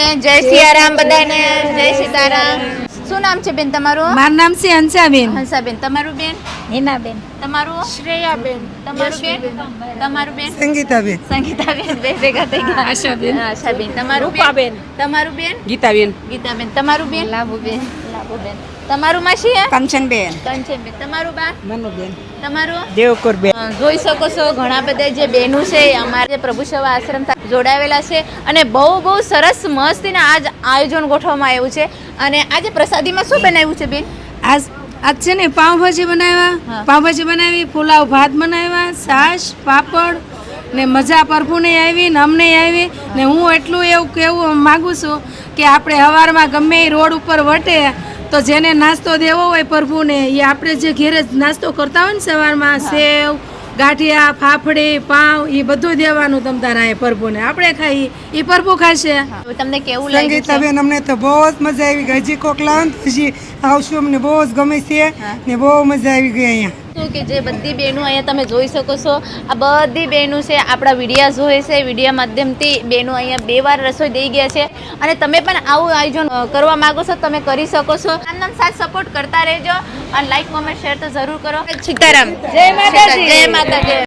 બેન જય સિયારામ બધાને જય સીતારામ શું નામ છે બેન તમારું મારું નામ છે હંસાબેન હંસાબેન તમારું બેન હિનાબેન તમારું શ્રેયાબેન તમારું બેન તમારું બેન સંગીતાબેન સંગીતાબેન બે ભેગા થઈ ગયા આશાબેન તમારું બેન તમારું બેન ગીતાબેન ગીતાબેન તમારું બેન લાભુબેન તમારું માસી કંચનબેન કંચનબેન તમારું બા મનુબેન તમારું દેવકુરબેન જોઈ શકો છો ઘણા બધા જે બહેનો છે એ અમારા જે પ્રભુ સેવા આશ્રમ સાથે જોડાવેલા છે અને બહુ સરસ મસ્તીના આજ આયોજન ગોઠવવામાં આવ્યું છે અને આજે પ્રસાદીમાં શું બનાવ્યું છે બેન આજ છે ને પાવભાજી હા. બનાવ્યા પાવભાજી બનાવી પુલાવ ભાત બનાવ્યા છાશ પાપડ ને મજા પરફુને આવી ને અમને આવી ને હું એટલું એવું કહેવું માગું છું કે આપણે સવારમાં ગમે એ રોડ ઉપર વટે તો જેને નાસ્તો દેવો હોય પ્રભુને એ આપણે જે ઘેરે નાસ્તો કરતા હોય ને સવારમાં સેવ ગાંઠિયા ફાફડી પાવ એ બધું દેવાનું તમ તારા પ્રભુને આપણે ખાઈ એ પ્રભુ ખાશે. હવે તમને કેવું લાગ્યું છે સંગીતાબેન અમને તો બહુ જ મજા આવી ગઈ. હજી કોક લાવો ને તો હજી આવશું. અમને બહુ જ ગમે છે ને બહુ મજા આવી ગઈ અહીંયા. શું કે જે બધી બહેનો અહીંયા તમે જોઈ શકો છો આ બધી બહેનો છે આપણા વિડીયા જોઈ છે વિડીયા માધ્યમથી બહેનો અહીંયા 2 વાર રસોઈ દઈ ગયા છે અને તમે પણ આવું આયોજન કરવા માંગો છો તમે કરી શકો છો. આનંદ સાથ સપોર્ટ કરતા રહેજો અને લાઈક કોમેન્ટ શેર તો જરૂર કરો. સીતારામ જય માતાજી જય માતાજી.